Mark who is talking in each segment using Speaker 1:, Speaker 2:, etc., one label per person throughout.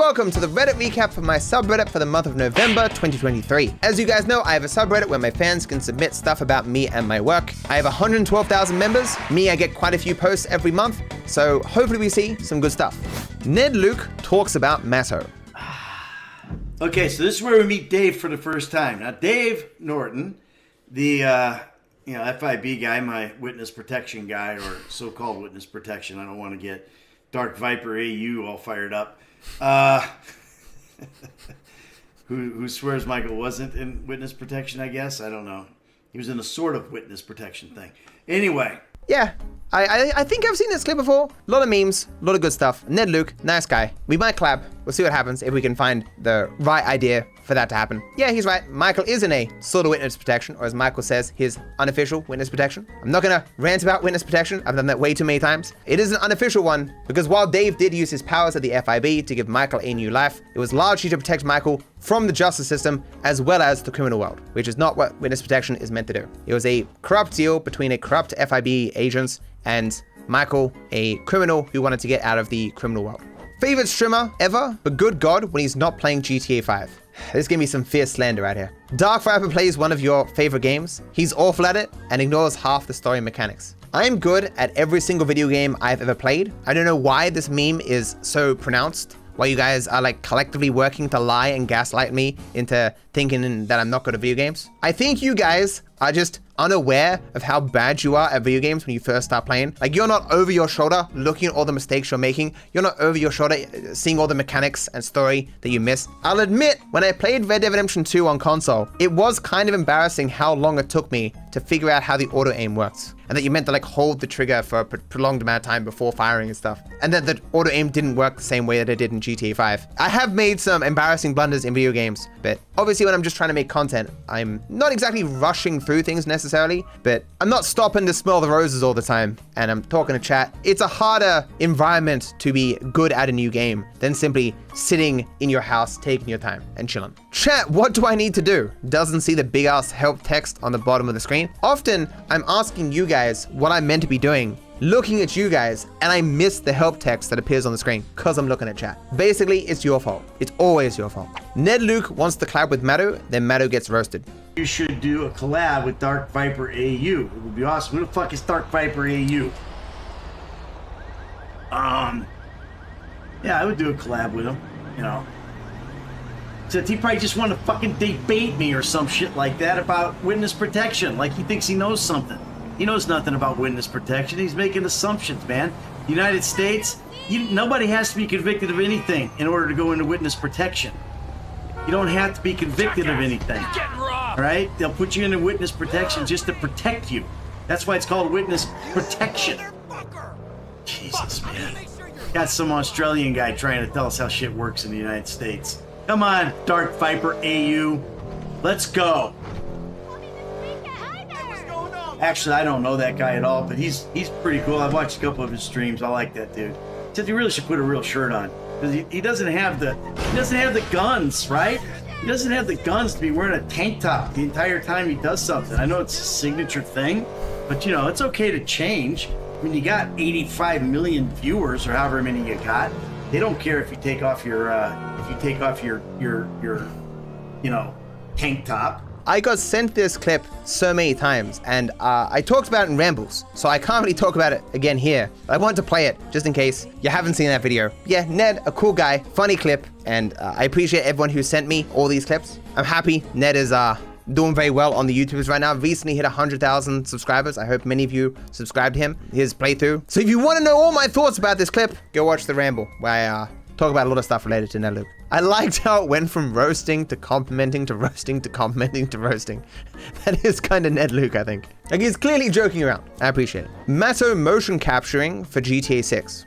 Speaker 1: welcome to the Reddit recap for my subreddit for the month of November 2023. As you guys know, I have a subreddit where my fans can submit stuff about me and my work. I have 112,000 members. I get quite a few posts every month, so hopefully we see some good stuff. Ned Luke talks about Matto.
Speaker 2: Okay, so this is where we meet Dave for the first time. Now, Dave Norton, the FIB guy, my witness protection guy, or so-called witness protection. I don't want to get DarkViperAU all fired up. Who swears Michael wasn't in witness protection, I guess? I don't know. He was in a sort of witness protection thing. Anyway.
Speaker 1: Yeah, I think I've seen this clip before. A lot of memes, a lot of good stuff. Ned Luke, nice guy. We might collab. We'll see what happens if we can find the right idea for that to happen. Yeah, he's right. Michael is in a sort of witness protection, or as Michael says, his unofficial witness protection. I'm not gonna rant about witness protection. I've done that way too many times. It is an unofficial one, because while Dave did use his powers at the FIB to give Michael a new life, it was largely to protect Michael from the justice system, as well as the criminal world, which is not what witness protection is meant to do. It was a corrupt deal between a corrupt FIB agents and Michael, a criminal who wanted to get out of the criminal world. Favorite streamer ever, but good God when he's not playing GTA 5. There's gonna be some fierce slander out here. DarkViper plays one of your favorite games. He's awful at it and ignores half the story mechanics. I'm good at every single video game I've ever played. I don't know why this meme is so pronounced, why you guys are like collectively working to lie and gaslight me into thinking that I'm not good at video games. I think you guys are just unaware of how bad you are at video games when you first start playing. Like, you're not over your shoulder looking at all the mistakes you're making. You're not over your shoulder seeing all the mechanics and story that you miss. I'll admit, when I played Red Dead Redemption 2 on console, it was kind of embarrassing how long it took me to figure out how the auto aim works, and that you meant to like hold the trigger for a prolonged amount of time before firing and stuff, and that the auto aim didn't work the same way that it did in GTA 5. I have made some embarrassing blunders in video games, but obviously when I'm just trying to make content, I'm not exactly rushing through things necessarily, but I'm not stopping to smell the roses all the time, and I'm talking to chat. It's a harder environment to be good at a new game than simply sitting in your house, taking your time and chilling. Chat, what do I need to do? Doesn't see the big ass help text on the bottom of the screen. Often I'm asking you guys what I'm meant to be doing, looking at you guys, and I miss the help text that appears on the screen because I'm looking at chat. Basically, it's your fault. It's always your fault. Ned Luke wants to collab with Matto, then Matto gets roasted.
Speaker 2: You should do a collab with DarkViperAU. It would be awesome. Who the fuck is DarkViperAU? Yeah, I would do a collab with him, you know. Except he probably just wanted to fucking debate me or some shit like that about witness protection. Like he thinks he knows something. He knows nothing about witness protection. He's making assumptions, man. United States, nobody has to be convicted of anything in order to go into witness protection. You don't have to be convicted of anything. All right? They'll put you into witness protection just to protect you. That's why it's called witness protection. Jesus, man. Got some Australian guy trying to tell us how shit works in the United States. Come on, DarkViperAU. Let's go. Actually, I don't know that guy at all, but he's pretty cool. I've watched a couple of his streams. I like that dude. Except he really should put a real shirt on, because he doesn't have the guns, right? He doesn't have the guns to be wearing a tank top the entire time he does something. I know it's a signature thing, but you know, it's okay to change. I mean, you got 85 million viewers or however many you got. They don't care if you take off your you know, tank top.
Speaker 1: I got sent this clip so many times, and I talked about it in Rambles, so I can't really talk about it again here. I want to play it, just in case you haven't seen that video. Yeah, Ned, a cool guy, funny clip, and I appreciate everyone who sent me all these clips. I'm happy Ned is doing very well on the YouTubers right now. Recently hit 100,000 subscribers. I hope many of you subscribed to him, his playthrough. So if you want to know all my thoughts about this clip, go watch the Ramble, where I talk about a lot of stuff related to Ned Luke. I liked how it went from roasting to complimenting to roasting to complimenting to roasting. That is kind of Ned Luke, I think. Like, he's clearly joking around. I appreciate it. Matto motion capturing for GTA 6.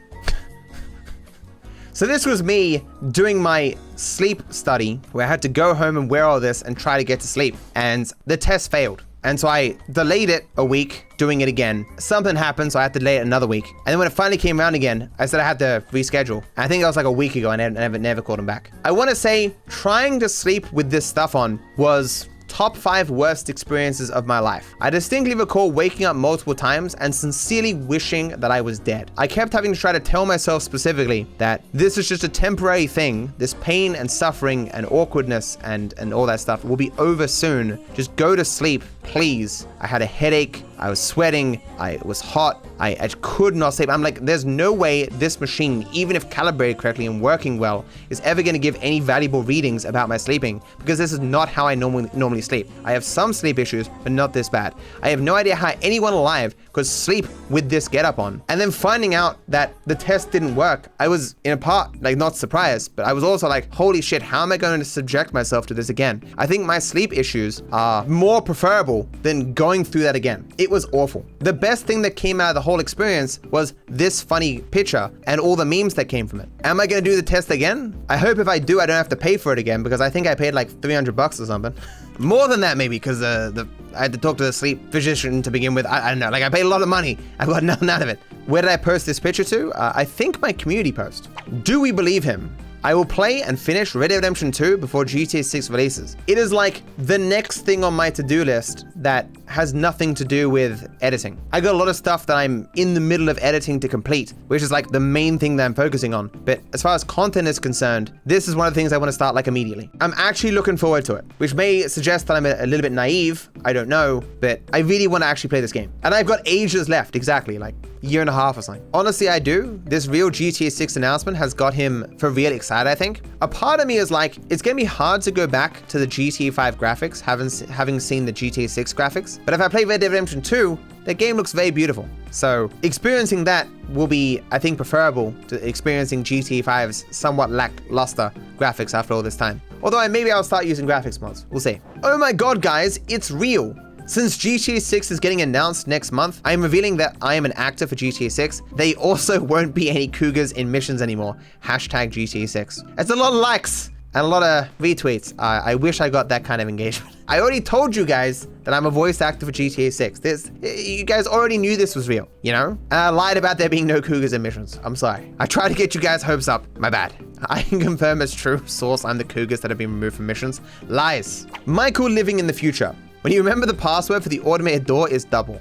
Speaker 1: So this was me doing my sleep study, where I had to go home and wear all this and try to get to sleep. And the test failed. And so I delayed it a week, doing it again. Something happened, so I had to delay it another week. And then when it finally came around again, I said I had to reschedule. I think that was like a week ago, and I never called him back. I want to say trying to sleep with this stuff on was top 5 worst experiences of my life. I distinctly recall waking up multiple times and sincerely wishing that I was dead. I kept having to try to tell myself specifically that this is just a temporary thing. This pain and suffering and awkwardness and all that stuff will be over soon. Just go to sleep, please. I had a headache. I was sweating. I was hot. I could not sleep. I'm like, there's no way this machine, even if calibrated correctly and working well, is ever going to give any valuable readings about my sleeping, because this is not how I normally sleep. I have some sleep issues, but not this bad. I have no idea how anyone alive could sleep with this getup on. And then finding out that the test didn't work, I was in a part, like, not surprised, but I was also like, holy shit, how am I going to subject myself to this again? I think my sleep issues are more preferable than going through that again. It was awful. The best thing that came out of the whole experience was this funny picture and all the memes that came from it. Am I going to do the test again? I hope if I do, I don't have to pay for it again, because I think I paid like $300 or something. More than that, maybe, because I had to talk to the sleep physician to begin with. I don't know, like, I paid a lot of money. I got nothing out of it. Where did I post this picture to? I think my community post. Do we believe him? I will play and finish Red Dead Redemption 2 before GTA 6 releases. It is like the next thing on my to-do list that has nothing to do with editing. I got a lot of stuff that I'm in the middle of editing to complete, which is like the main thing that I'm focusing on. But as far as content is concerned, this is one of the things I want to start like immediately. I'm actually looking forward to it, which may suggest that I'm a little bit naive. I don't know, but I really want to actually play this game. And I've got ages left, exactly, like a year and a half or something. Honestly, I do. This real GTA 6 announcement has got him for real excited, I think. A part of me is like, it's gonna be hard to go back to the GTA 5 graphics, having seen the GTA 6 graphics. But if I play Red Dead Redemption 2, the game looks very beautiful. So experiencing that will be, I think, preferable to experiencing GTA 5's somewhat lackluster graphics after all this time. Although maybe I'll start using graphics mods. We'll see. Oh my god, guys, it's real. Since GTA 6 is getting announced next month, I am revealing that I am an actor for GTA 6. They also won't be any Cougars in missions anymore. Hashtag GTA 6. It's a lot of likes and a lot of retweets. I wish I got that kind of engagement. I already told you guys that I'm a voice actor for GTA 6. You guys already knew this was real, you know? And I lied about there being no Cougars in missions. I'm sorry. I tried to get you guys' hopes up. My bad. I can confirm as true source I'm the Cougars that have been removed from missions. Lies. Michael living in the future. When you remember the password for the automated door is double.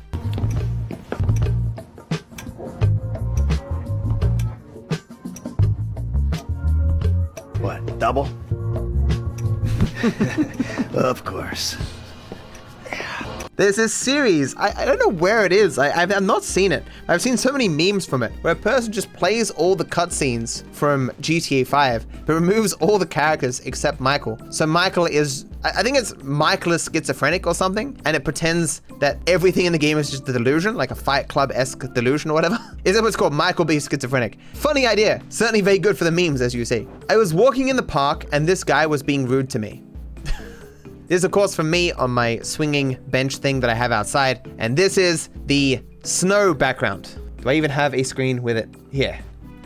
Speaker 2: What, double? Of course.
Speaker 1: There's this series, I don't know where it is, I've not seen it. I've seen so many memes from it, where a person just plays all the cutscenes from GTA 5, but removes all the characters except Michael. So Michael is, I think it's Michael is schizophrenic or something, and it pretends that everything in the game is just a delusion, like a Fight Club-esque delusion or whatever. Is that what it's called? Michael being schizophrenic. Funny idea, certainly very good for the memes, as you see. I was walking in the park, and this guy was being rude to me. This is, of course, from me on my swinging bench thing that I have outside. And this is the snow background. Do I even have a screen with it? Here.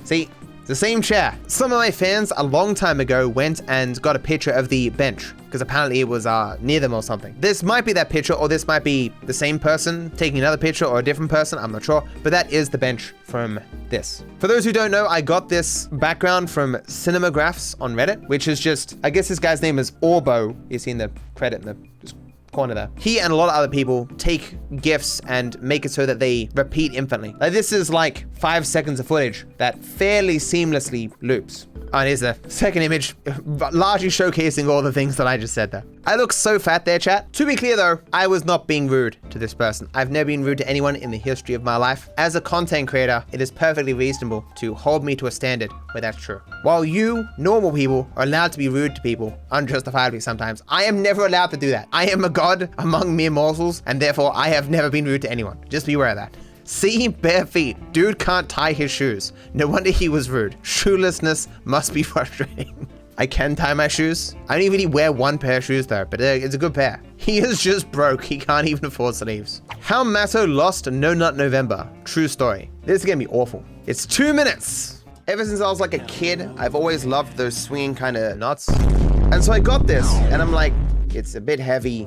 Speaker 1: See? It's the same chair. Some of my fans a long time ago went and got a picture of the bench, because apparently it was near them or something. This might be that picture, or this might be the same person taking another picture, or a different person, I'm not sure. But that is the bench from this. For those who don't know, I got this background from Cinemagraphs on Reddit, which is just, I guess this guy's name is Orbo. You see in the credit in the corner there. He and a lot of other people take GIFs and make it so that they repeat infinitely. Like, this is like 5 seconds of footage that fairly seamlessly loops. Oh, and here's the second image, largely showcasing all the things that I just said there. I look so fat there, chat. To be clear though, I was not being rude to this person. I've never been rude to anyone in the history of my life. As a content creator, it is perfectly reasonable to hold me to a standard where that's true. While you, normal people, are allowed to be rude to people, unjustifiably sometimes, I am never allowed to do that. I am a god among mere mortals, and therefore I have never been rude to anyone. Just be aware of that. See, bare feet. Dude can't tie his shoes. No wonder he was rude. Shoelessness must be frustrating. I can tie my shoes. I don't even really wear one pair of shoes though, but it's a good pair. He is just broke. He can't even afford sleeves. How Matto lost No Nut November. True story. This is gonna be awful. It's 2 minutes. Ever since I was like a kid, I've always loved those swinging kind of nuts. And so I got this and I'm like, it's a bit heavy.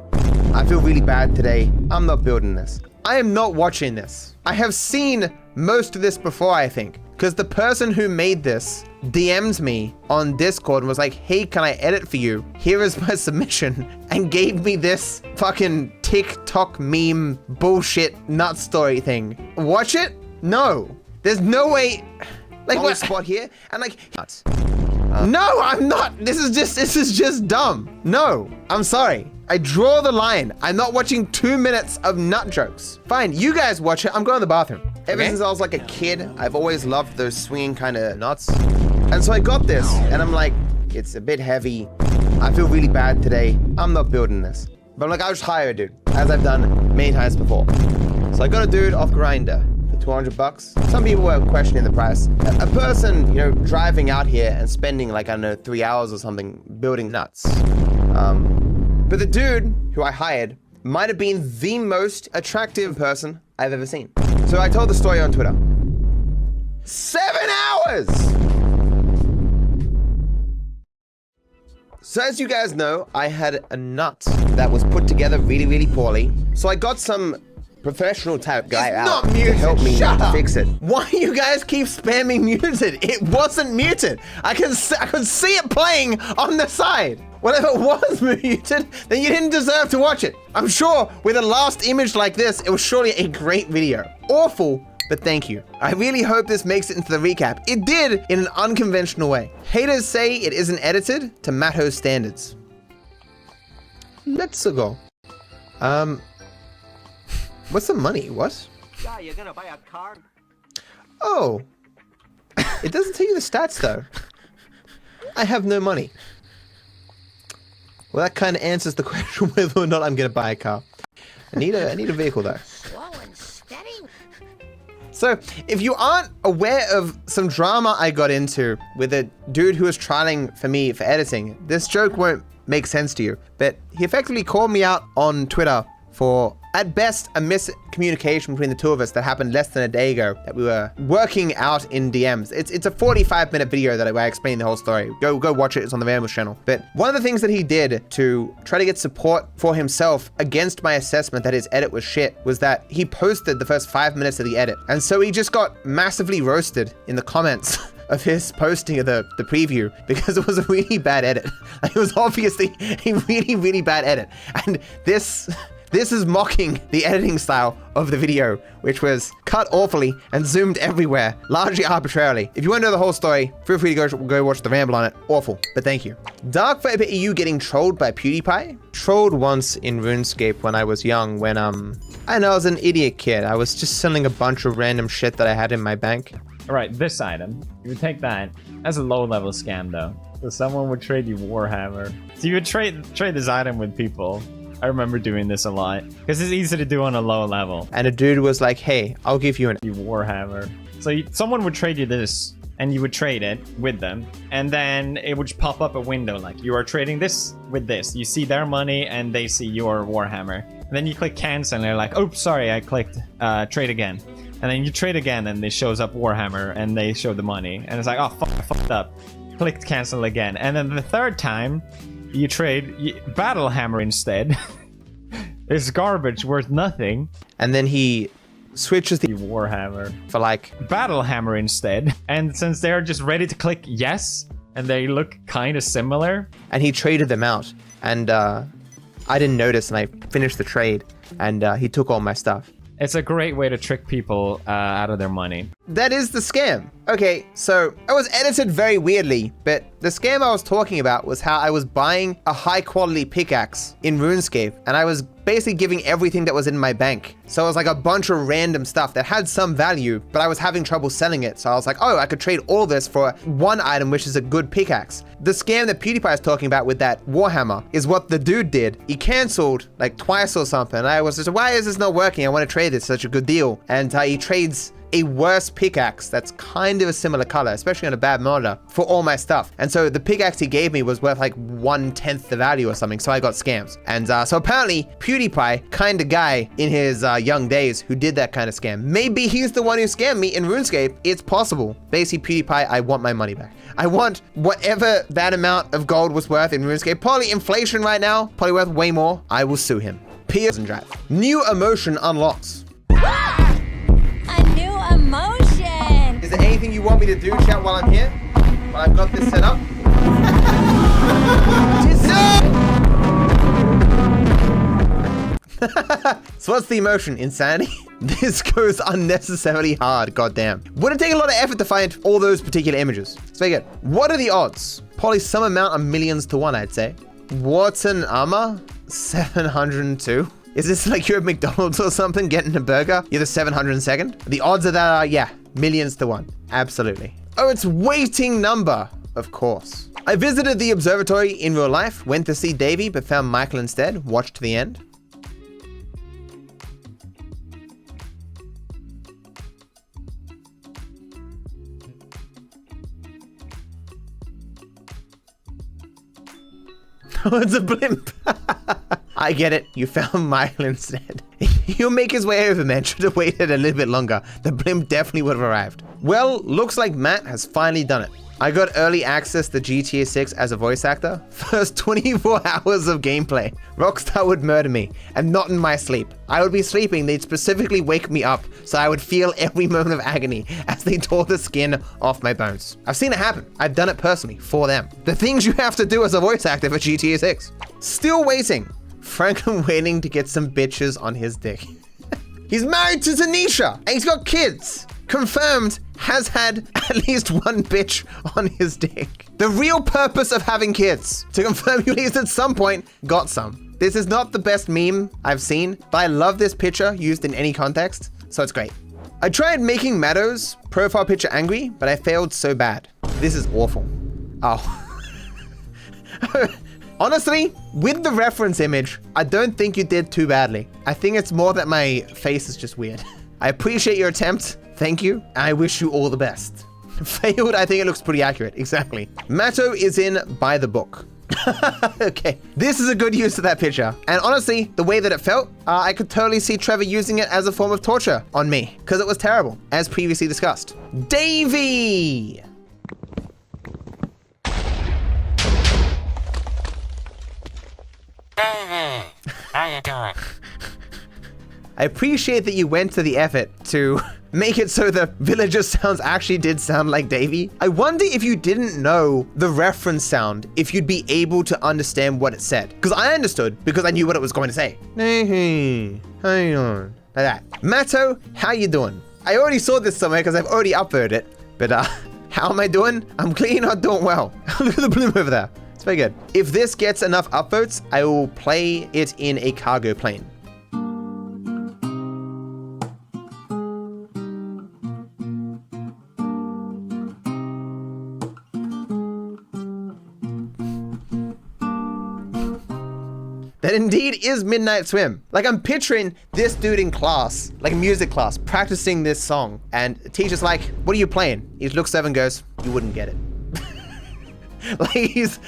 Speaker 1: I feel really bad today. I'm not building this. I am not watching this. I have seen most of this before, I think, because the person who made this DM'd me on Discord and was like, hey, can I edit for you? Here is my submission, and gave me this fucking TikTok meme bullshit nut story thing. Watch it? No. There's no way. Like, what spot here? And like, nuts. No, I'm not. This is just dumb. No, I'm sorry. I draw the line. I'm not watching 2 minutes of nut jokes. Fine, you guys watch it. I'm going to the bathroom. Ever since I was like a kid, I've always loved those swinging kind of nuts. And so I got this, and I'm like, it's a bit heavy. I feel really bad today. I'm not building this. But I'm like, I'll just hire a dude, as I've done many times before. So I got a dude off Grindr. 200 bucks. Some people were questioning the price. A person, you know, driving out here and spending like, I don't know, 3 hours or something building nuts. But the dude who I hired might have been the most attractive person I've ever seen. So I told the story on Twitter. 7 hours! So as you guys know, I had a nut that was put together really, really poorly. So I got some professional type guy out to help me fix it. Why you guys keep spamming muted? It wasn't muted. I could see it playing on the side. Whatever it was muted, then you didn't deserve to watch it. I'm sure with a last image like this, it was surely a great video. Awful, but thank you. I really hope this makes it into the recap. It did in an unconventional way. Haters say it isn't edited to Matto's standards. Let's go. What's the money? What?
Speaker 3: Yeah, you're gonna buy a car.
Speaker 1: Oh. It doesn't tell you the stats though. I have no money. Well, that kind of answers the question whether or not I'm gonna buy a car. I need a vehicle though.
Speaker 3: Slow and steady.
Speaker 1: So, if you aren't aware of some drama I got into with a dude who was trialing for me for editing, this joke won't make sense to you. But he effectively called me out on Twitter for, at best, a miscommunication between the two of us that happened less than a day ago that we were working out in DMs. It's a 45-minute video that I explain the whole story. Go watch it. It's on the Rambles channel. But one of the things that he did to try to get support for himself against my assessment that his edit was shit was that he posted the first 5 minutes of the edit. And so he just got massively roasted in the comments of his posting of the preview because it was a really bad edit. Like, it was obviously a really, really bad edit. And this is mocking the editing style of the video, which was cut awfully and zoomed everywhere, largely arbitrarily. If you want to know the whole story, feel free to go watch the ramble on it. Awful, but thank you. DarkViperAU getting trolled by PewDiePie? Trolled once in RuneScape when I was young, when I was an idiot kid. I was just selling a bunch of random shit that I had in my bank.
Speaker 4: All right, this item, you would take that. That's a low-level scam, though. So someone would trade you Warhammer. So you would trade this item with people. I remember doing this a lot because it's easy to do on a low level.
Speaker 1: And a dude was like, hey, I'll give you an
Speaker 4: Warhammer. So someone would trade you this and you would trade it with them. And then it would pop up a window like you are trading this with this. You see their money and they see your Warhammer. And then you click cancel and they're like, oops, sorry, I clicked trade again. And then you trade again and it shows up Warhammer and they show the money. And it's like, oh, fuck, I fucked up. Clicked cancel again. And then the third time, you trade Battle Hammer instead. It's garbage worth nothing.
Speaker 1: And then he switches the
Speaker 4: Warhammer
Speaker 1: for like
Speaker 4: Battle Hammer instead. And since they're just ready to click yes, and they look kind of similar.
Speaker 1: And he traded them out. And I didn't notice and I finished the trade. And he took all my stuff.
Speaker 4: It's a great way to trick people out of their money.
Speaker 1: That is the scam. Okay, so it was edited very weirdly, but the scam I was talking about was how I was buying a high quality pickaxe in RuneScape, and I was basically giving everything that was in my bank. So it was like a bunch of random stuff that had some value, but I was having trouble selling it. So I was like, oh, I could trade all this for one item, which is a good pickaxe. The scam that PewDiePie is talking about with that Warhammer is what the dude did. He canceled like twice or something. And I was just, why is this not working? I want to trade this, such a good deal. And he trades a worse pickaxe that's kind of a similar color, especially on a bad modder, for all my stuff. And so the pickaxe he gave me was worth like 1/10 the value or something, so I got scams. And so apparently PewDiePie, kind of guy in his young days who did that kind of scam. Maybe he's the one who scammed me in RuneScape. It's possible. Basically, PewDiePie, I want my money back. I want whatever that amount of gold was worth in RuneScape. Probably inflation right now, probably worth way more. I will sue him. Pierce and drive. New emotion unlocks.
Speaker 5: A new emotion.
Speaker 1: Is there anything you want me to do, chat, while I'm here? I've got this set up. So what's the emotion? Insanity? This goes unnecessarily hard, goddamn. Wouldn't take a lot of effort to find all those particular images. It's very good. What are the odds? Probably some amount of millions to one, I'd say. What's an armor? 702. Is this like you're at McDonald's or something getting a burger? You're the 702nd? The odds of that are, yeah, millions to one. Absolutely. Oh, it's waiting number. Of course. I visited the observatory in real life, went to see Davey, but found Michael instead. Watched to the end. Oh, it's a blimp. I get it. You found Michael instead. He'll make his way over, man. Should have waited a little bit longer. The blimp definitely would have arrived. Well, looks like Matt has finally done it. I got early access to GTA 6 as a voice actor. First 24 hours of gameplay. Rockstar would murder me, and not in my sleep. I would be sleeping, they'd specifically wake me up so I would feel every moment of agony as they tore the skin off my bones. I've seen it happen. I've done it personally for them. The things you have to do as a voice actor for GTA 6. Still waiting. Franklin waiting to get some bitches on his dick. He's married to Tanisha, and he's got kids. Confirmed, has had at least one bitch on his dick. The real purpose of having kids, to confirm you at least at some point got some. This is not the best meme I've seen, but I love this picture used in any context, so it's great. I tried making Matto's profile picture angry, but I failed so bad. This is awful. Oh. Honestly, with the reference image, I don't think you did too badly. I think it's more that my face is just weird. I appreciate your attempt. Thank you. I wish you all the best. Failed, I think it looks pretty accurate. Exactly. Matto is in by the book. Okay, this is a good use of that picture. And honestly, the way that it felt, I could totally see Trevor using it as a form of torture on me, because it was terrible, as previously discussed. Davey!
Speaker 3: Hey, how you doing?
Speaker 1: I appreciate that you went to the effort to make it so the villager sounds actually did sound like Davey. I wonder if you didn't know the reference sound, if you'd be able to understand what it said. Because I understood, because I knew what it was going to say. Hey, how you doing? Like that. Matto, how you doing? I already saw this somewhere because I've already uploaded it. But how am I doing? I'm clearly not doing well. Look at the bloom over there. It's very good. If this gets enough upvotes, I will play it in a cargo plane. That indeed is Midnight Swim. Like, I'm picturing this dude in class, like music class, practicing this song. And the teacher's like, what are you playing? He looks over and goes, you wouldn't get it. like he's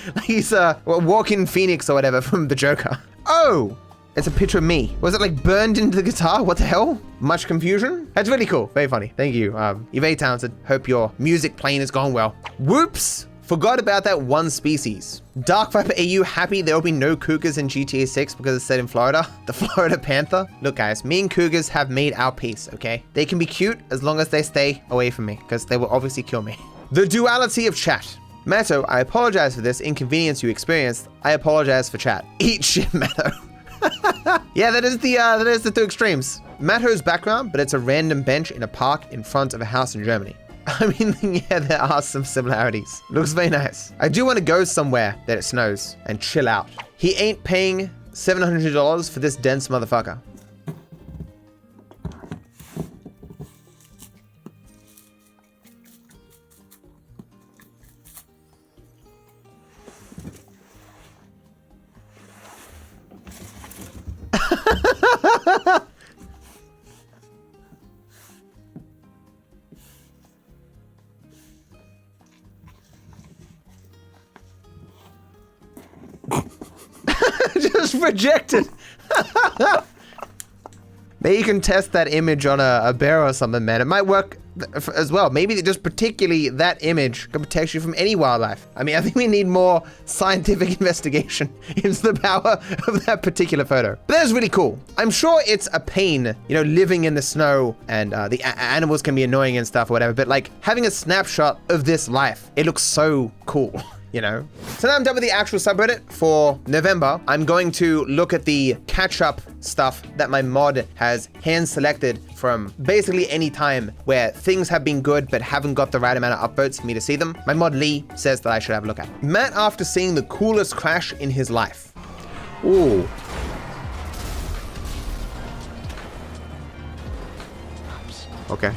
Speaker 1: walking Phoenix or whatever from the Joker. Oh, it's a picture of me. Was it like burned into the guitar? What the hell? Much confusion? That's really cool. Very funny. Thank you. You're very talented. Hope your music playing is going well. Whoops. Forgot about that one species. DarkViperAU happy there will be no Cougars in GTA 6 because it's set in Florida. The Florida Panther. Look guys, me and Cougars have made our peace, okay? They can be cute as long as they stay away from me because they will obviously kill me. The duality of chat. Matto, I apologize for this inconvenience you experienced. I apologize for chat. Eat shit, Matto. Yeah, that is the two extremes. Matto's background, but it's a random bench in a park in front of a house in Germany. I mean, yeah, there are some similarities. Looks very nice. I do want to go somewhere that it snows and chill out. He ain't paying $700 for this dense motherfucker. Just rejected. Maybe you can test that image on a bear or something, man. It might work as well. Maybe just particularly that image can protect you from any wildlife. I mean, I think we need more scientific investigation into the power of that particular photo. But that was really cool. I'm sure it's a pain, you know, living in the snow and the animals can be annoying and stuff or whatever, but like having a snapshot of this life, it looks so cool. You know? So now I'm done with the actual subreddit for November. I'm going to look at the catch-up stuff that my mod has hand-selected from basically any time where things have been good but haven't got the right amount of upvotes for me to see them. My mod Lee says that I should have a look at. Matt after seeing the coolest crash in his life. Ooh. Okay.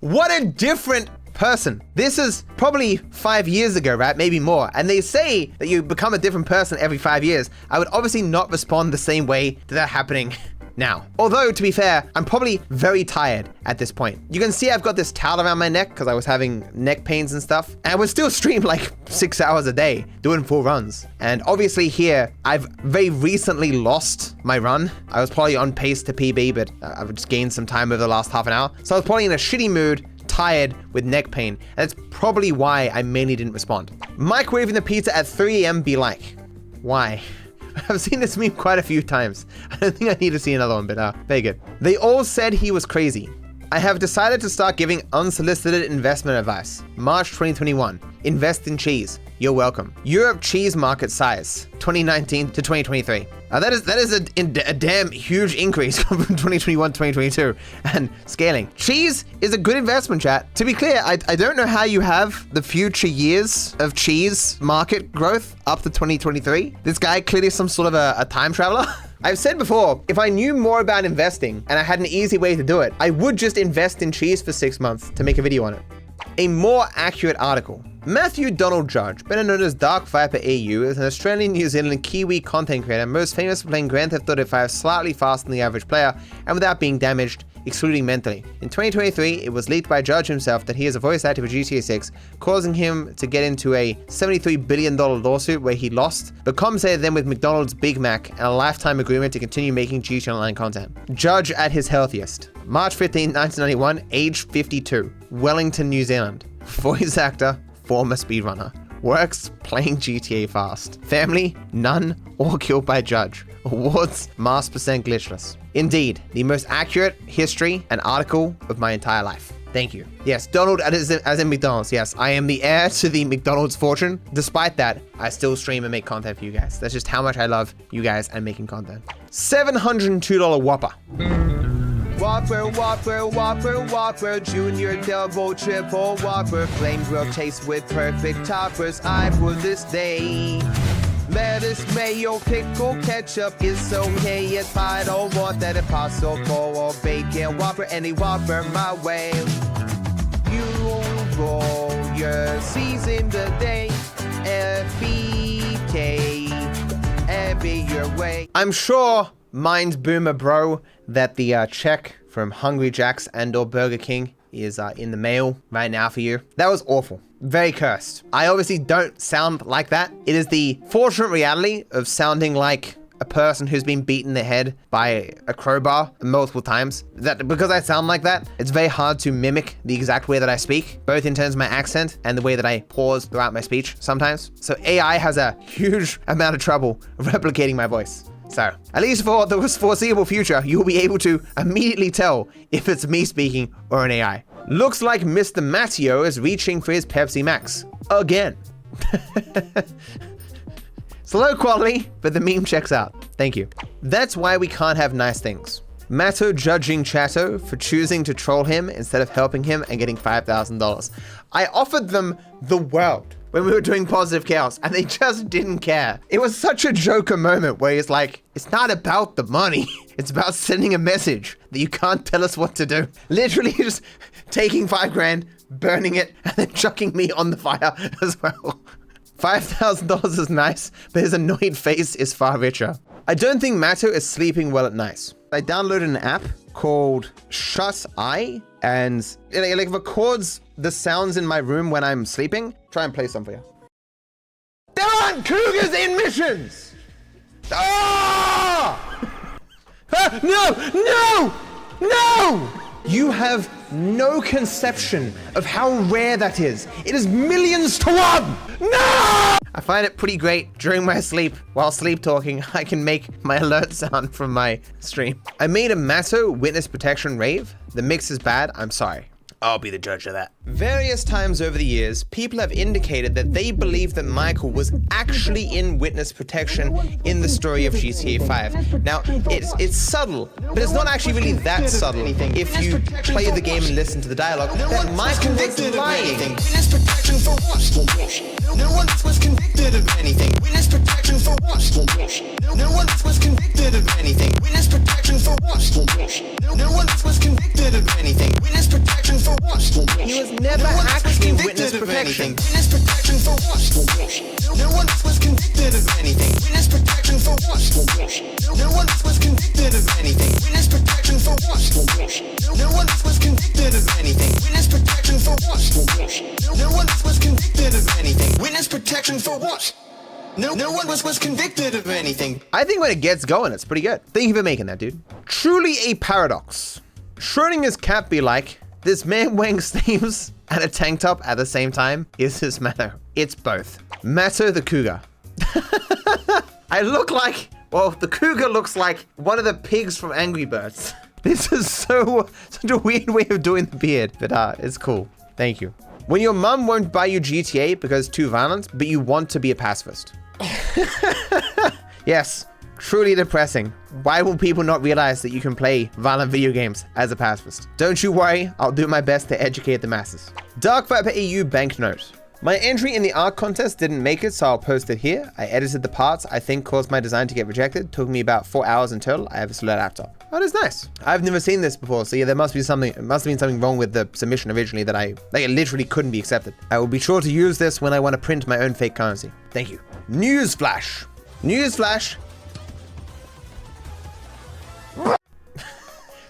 Speaker 1: What a different person. This is probably 5 years ago, right? Maybe more. And they say that you become a different person every 5 years. I would obviously not respond the same way to that happening now. Although, to be fair, I'm probably very tired at this point. You can see I've got this towel around my neck because I was having neck pains and stuff. And I would still stream like 6 hours a day doing full runs. And obviously here, I've very recently lost my run. I was probably on pace to PB, but I've just gained some time over the last half an hour. So I was probably in a shitty mood, tired with neck pain, and that's probably why I mainly didn't respond. Microwaving the pizza at 3 a.m. be like, why? I've seen this meme quite a few times. I don't think I need to see another one, but very good. They all said he was crazy. I have decided to start giving unsolicited investment advice. March 2021. Invest in cheese. You're welcome. Europe cheese market size, 2019 to 2023. That is a damn huge increase from 2021 to 2022 and scaling. Cheese is a good investment, chat. To be clear, I don't know how you have the future years of cheese market growth up to 2023. This guy clearly some sort of a time traveler. I've said before, if I knew more about investing and I had an easy way to do it, I would just invest in cheese for 6 months to make a video on it. A more accurate article. Matthew Donald Judge, better known as DarkViperAU, is an Australian, New Zealand, Kiwi content creator most famous for playing Grand Theft Auto 5 slightly faster than the average player and without being damaged, excluding mentally. In 2023, it was leaked by Judge himself that he is a voice actor for GTA 6, causing him to get into a $73 billion lawsuit where he lost, but compensated them with McDonald's Big Mac and a lifetime agreement to continue making GTA Online content. Judge at his healthiest. March 15, 1991, age 52, Wellington, New Zealand. Voice actor, former speedrunner. Works playing GTA fast. Family, none, or killed by Judge. Awards, Mars % glitchless. Indeed, the most accurate history and article of my entire life. Thank you. Yes, Donald as in McDonald's. Yes, I am the heir to the McDonald's fortune. Despite that, I still stream and make content for you guys. That's just how much I love you guys and making content. $702 Whopper.
Speaker 5: Whopper, Whopper, Whopper, Whopper, Junior, Double, Triple, Whopper, Flame Grilled taste with perfect toppers, I for this day. Lettuce, mayo, pickle, ketchup is okay if I don't want that impossible or bacon Whopper, any Whopper my way. You roll your season today, FBK, and be your way.
Speaker 1: I'm sure mind boomer bro that the check from Hungry Jack's and or Burger King is in the mail right now for you. That was awful. Very cursed. I obviously don't sound like that. It is the fortunate reality of sounding like a person who's been beaten in the head by a crowbar multiple times. That because I sound like that, it's very hard to mimic the exact way that I speak, both in terms of my accent and the way that I pause throughout my speech sometimes. So AI has a huge amount of trouble replicating my voice. So, at least for the foreseeable future, you'll be able to immediately tell if it's me speaking or an AI. Looks like Mr. Matto is reaching for his Pepsi Max. Again. It's low quality, but the meme checks out. Thank you. That's why we can't have nice things. Matto judging Chatto for choosing to troll him instead of helping him and getting $5,000. I offered them the world when we were doing Positive Chaos, and they just didn't care. It was such a Joker moment where he's like, it's not about the money. It's about sending a message that you can't tell us what to do. Literally just taking $5,000, burning it, and then chucking me on the fire as well. $5,000 is nice, but his annoyed face is far richer. I don't think Matto is sleeping well at night. I downloaded an app called Shut Eye, and it like records the sounds in my room when I'm sleeping. Try and play some for you. There aren't Cougars in missions! Ah! Ah! No! No! No! You have no conception of how rare that is. It is millions to one! No! I find it pretty great during my sleep. While sleep talking, I can make my alert sound from my stream. I made a Matto witness protection rave. The mix is bad, I'm sorry. I'll be the judge of that. Various times over the years, people have indicated that they believe that Michael was actually in witness protection in the story of GTA 5. Now, it's subtle, but it's not actually really that subtle if you play the game and listen to the dialogue, that Michael was lying.
Speaker 6: Witness protection for what? No one was convicted of anything. Witness protection for what? No one was convicted of anything. Witness protection for what? No one was convicted of anything. Witness protection for what?
Speaker 1: He was never actually witness protection.
Speaker 6: Witness protection for what? No one was convicted of anything. Witness protection for what? No one was convicted of anything. Witness protection for what? No one was convicted of anything. Witness protection for what? No one was convicted of anything. Witness protection for what? No one was convicted of anything.
Speaker 1: I think when it gets going, it's pretty good. Thank you for making that, dude. Truly a paradox. Schrodinger's cat be like, this man wearing sleeves and a tank top at the same time is his Matto. It's both. Matto the Cougar. I look like, well, the Cougar looks like one of the pigs from Angry Birds. This is such a weird way of doing the beard, but it's cool. Thank you. When your mum won't buy you GTA because it's too violent, but you want to be a pacifist. Yes, truly depressing. Why will people not realize that you can play violent video games as a pacifist? Don't you worry, I'll do my best to educate the masses. DarkViperAU Banknote. My entry in the art contest didn't make it, so I'll post it here. I edited the parts I think caused my design to get rejected. Took me about 4 hours in total. I have a slow laptop. Oh, that's nice. I've never seen this before, so yeah, there must be something. It must have been something wrong with the submission originally that it literally couldn't be accepted. I will be sure to use this when I want to print my own fake currency. Thank you. Newsflash. Newsflash.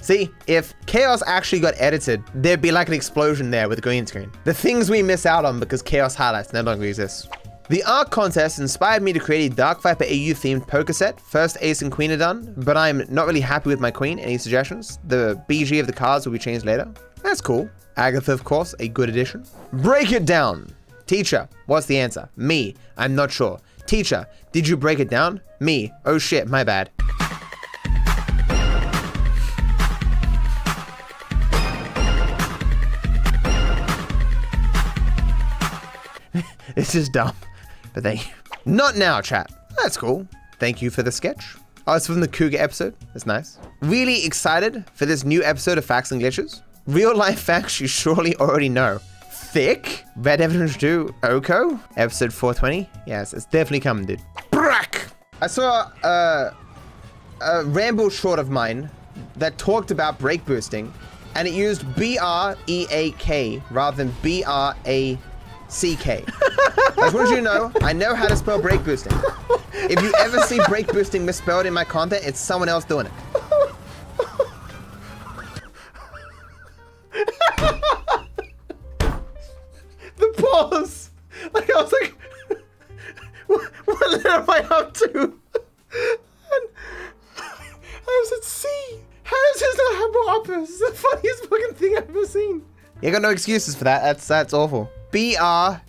Speaker 1: See, if Chaos actually got edited, there'd be like an explosion there with a green screen. The things we miss out on because Chaos highlights no longer exist. The art contest inspired me to create a DarkViperAU themed poker set. First ace and queen are done, but I'm not really happy with my queen. Any suggestions? The BG of the cards will be changed later. That's cool. Agatha, of course, a good addition. Break it down. Teacher, what's the answer? Me, I'm not sure. Teacher, did you break it down? Me, oh shit, my bad. This is dumb, but thank you. Not now, chat. That's cool. Thank you for the sketch. Oh, it's from the Cougar episode. That's nice. Really excited for this new episode of Facts and Glitches. Real life facts you surely already know. Thick. Red Evidence 2 Oko. Episode 420. Yes, it's definitely coming, dude. Brack! I saw a ramble short of mine that talked about break boosting, and it used B-R-E-A-K rather than B-R-A-C-K. I just want you to know, I know how to spell break boosting. If you ever see break boosting misspelled in my content, it's someone else doing it. The pause! Like, I was like, what letter am I up to? And I said C. How does this not have Whopper? This is the funniest fucking thing I've ever seen. You got no excuses for that. That's awful. B-R-A-K-E.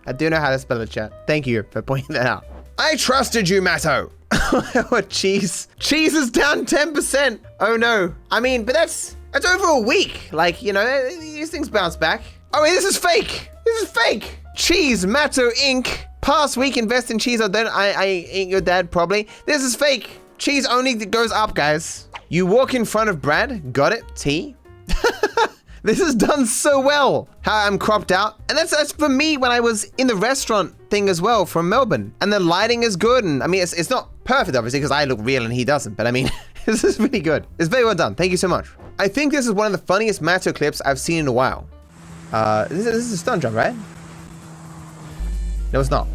Speaker 1: I do know how to spell it, chat. Thank you for pointing that out. I trusted you, Matto. Oh, cheese. Cheese is down 10%. Oh no. I mean, but that's over a week. Like, you know, these things bounce back. Oh wait, this is fake. This is fake. Cheese, Matto Inc. Past week, invest in cheese. I ain't your dad, probably. This is fake. Cheese only goes up, guys. You walk in front of Brad. Got it, T. This is done so well. How I'm cropped out. And that's for me when I was in the restaurant thing as well from Melbourne. And the lighting is good. And I mean, it's not perfect, obviously, because I look real and he doesn't. But I mean, this is really good. It's very well done. Thank you so much. I think this is one of the funniest Matto clips I've seen in a while. This is a stunt job, right? No, it's not.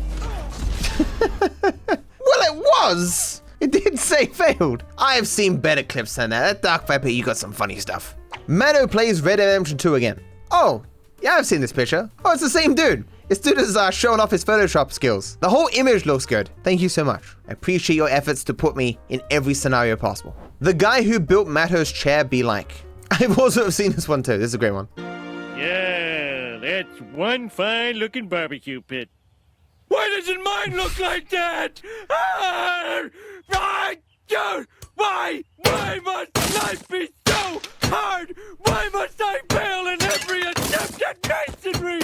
Speaker 1: Well, it was. It did say failed. I have seen better clips than that. At Dark Viper, you got some funny stuff. Matto plays Red Dead Redemption 2 again. Oh, yeah, I've seen this picture. Oh, it's the same dude. This dude is showing off his Photoshop skills. The whole image looks good. Thank you so much. I appreciate your efforts to put me in every scenario possible. The guy who built Matto's chair be like. I've also seen this one too. This is a great one.
Speaker 7: Yeah, that's one fine-looking barbecue pit. Why doesn't mine look like that? Why must life be so hard? Why must I fail in every attempt at masonry?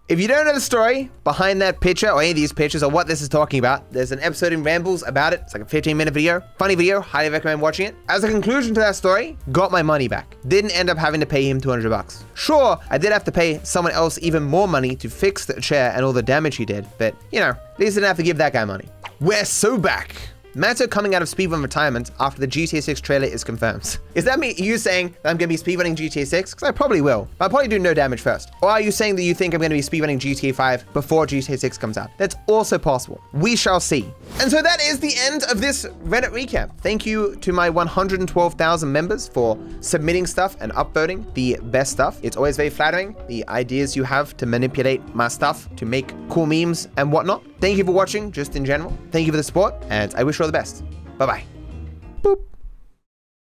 Speaker 1: If you don't know the story behind that picture or any of these pictures or what this is talking about, there's an episode in Rambles about it. It's like a 15-minute video. Funny video. Highly recommend watching it. As a conclusion to that story, got my money back. Didn't end up having to pay him $200. Sure, I did have to pay someone else even more money to fix the chair and all the damage he did, but, you know, at least I didn't have to give that guy money. We're so back. Matto coming out of speedrun retirement after the GTA 6 trailer is confirmed. Is that you saying that I'm going to be speedrunning GTA 6? Because I probably will. But I'll probably do no damage first. Or are you saying that you think I'm going to be speedrunning GTA 5 before GTA 6 comes out? That's also possible. We shall see. And so that is the end of this Reddit recap. Thank you to my 112,000 members for submitting stuff and upvoting the best stuff. It's always very flattering, the ideas you have to manipulate my stuff to make cool memes and whatnot. Thank you for watching, just in general. Thank you for the support, and I wish you all the best. Bye-bye.